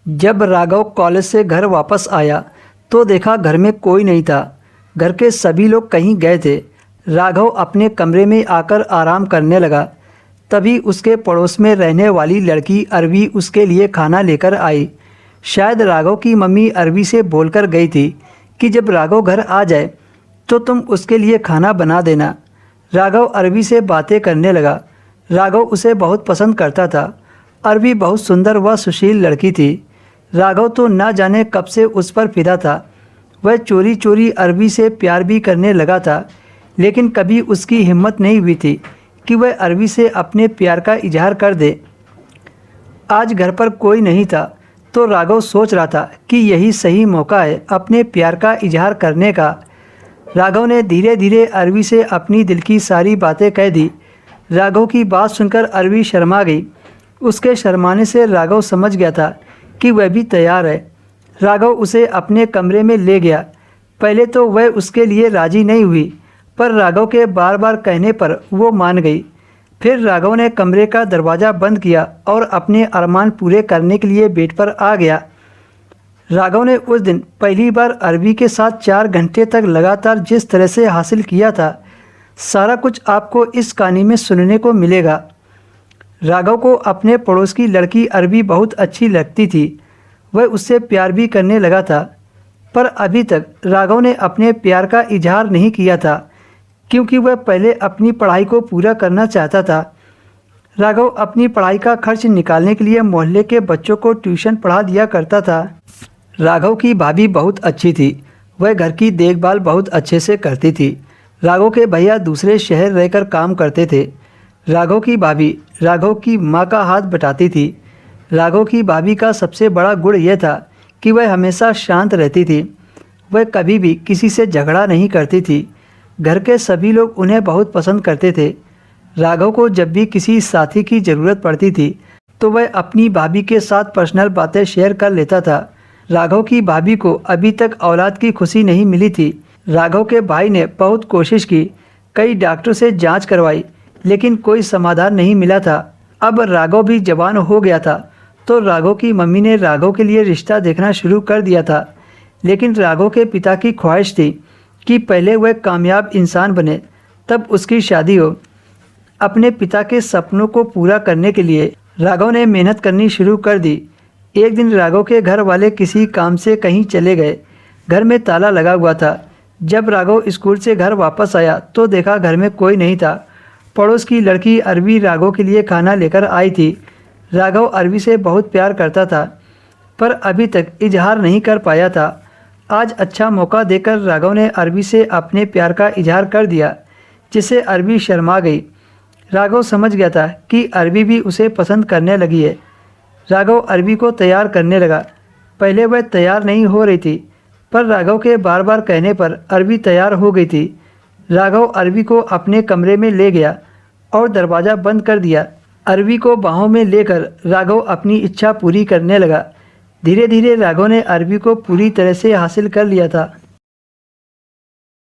जब राघव कॉलेज से घर वापस आया तो देखा घर में कोई नहीं था। घर के सभी लोग कहीं गए थे। राघव अपने कमरे में आकर आराम करने लगा। तभी उसके पड़ोस में रहने वाली लड़की अरवी उसके लिए खाना लेकर आई। शायद राघव की मम्मी अरवी से बोलकर गई थी कि जब राघव घर आ जाए तो तुम उसके लिए खाना बना देना। राघव अरवी से बातें करने लगा। राघव उसे बहुत पसंद करता था। अरवी बहुत सुंदर व सुशील लड़की थी। राघव तो ना जाने कब से उस पर फिदा था। वह चोरी चोरी अरवी से प्यार भी करने लगा था, लेकिन कभी उसकी हिम्मत नहीं हुई थी कि वह अरवी से अपने प्यार का इजहार कर दे। आज घर पर कोई नहीं था तो राघव सोच रहा था कि यही सही मौका है अपने प्यार का इजहार करने का। राघव ने धीरे धीरे अरवी से अपनी दिल की सारी बातें कह दी। राघव की बात सुनकर अरवी शर्मा गई। उसके शर्माने से राघव समझ गया था कि वह भी तैयार है। राघव उसे अपने कमरे में ले गया। पहले तो वह उसके लिए राजी नहीं हुई, पर राघव के बार बार कहने पर वो मान गई। फिर राघव ने कमरे का दरवाज़ा बंद किया और अपने अरमान पूरे करने के लिए बेड पर आ गया। राघव ने उस दिन पहली बार अरवी के साथ 4 घंटे तक लगातार जिस तरह से हासिल किया था, सारा कुछ आपको इस कहानी में सुनने को मिलेगा। राघव को अपने पड़ोस की लड़की अरवी बहुत अच्छी लगती थी। वह उससे प्यार भी करने लगा था, पर अभी तक राघव ने अपने प्यार का इजहार नहीं किया था, क्योंकि वह पहले अपनी पढ़ाई को पूरा करना चाहता था। राघव अपनी पढ़ाई का खर्च निकालने के लिए मोहल्ले के बच्चों को ट्यूशन पढ़ा दिया करता था। राघव की भाभी बहुत अच्छी थी। वह घर की देखभाल बहुत अच्छे से करती थी। राघव के भैया दूसरे शहर रहकर काम करते थे। राघव की भाभी राघव की माँ का हाथ बटाती थी। राघव की भाभी का सबसे बड़ा गुण यह था कि वह हमेशा शांत रहती थी। वह कभी भी किसी से झगड़ा नहीं करती थी। घर के सभी लोग उन्हें बहुत पसंद करते थे। राघव को जब भी किसी साथी की ज़रूरत पड़ती थी तो वह अपनी भाभी के साथ पर्सनल बातें शेयर कर लेता था। राघव की भाभी को अभी तक औलाद की खुशी नहीं मिली थी। राघव के भाई ने बहुत कोशिश की, कई डॉक्टर से जांच करवाई, लेकिन कोई समाधान नहीं मिला था। अब राघव भी जवान हो गया था तो राघव की मम्मी ने राघव के लिए रिश्ता देखना शुरू कर दिया था। लेकिन राघव के पिता की ख्वाहिश थी कि पहले वह कामयाब इंसान बने, तब उसकी शादी हो। अपने पिता के सपनों को पूरा करने के लिए राघव ने मेहनत करनी शुरू कर दी। एक दिन राघव के घर वाले किसी काम से कहीं चले गए। घर में ताला लगा हुआ था। जब राघव स्कूल से घर वापस आया तो देखा घर में कोई नहीं था। पड़ोस की लड़की अरवी राघव के लिए खाना लेकर आई थी। राघव अरवी से बहुत प्यार करता था, पर अभी तक इजहार नहीं कर पाया था। आज अच्छा मौका देकर राघव ने अरवी से अपने प्यार का इजहार कर दिया, जिससे अरवी शर्मा गई। राघव समझ गया था कि अरवी भी उसे पसंद करने लगी है। राघव अरवी को तैयार करने लगा। पहले वह तैयार नहीं हो रही थी, पर राघव के बार बार कहने पर अरवी तैयार हो गई थी। राघव अरवी को अपने कमरे में ले गया और दरवाज़ा बंद कर दिया। अरवी को बाहों में लेकर राघव अपनी इच्छा पूरी करने लगा। धीरे धीरे राघव ने अरवी को पूरी तरह से हासिल कर लिया था।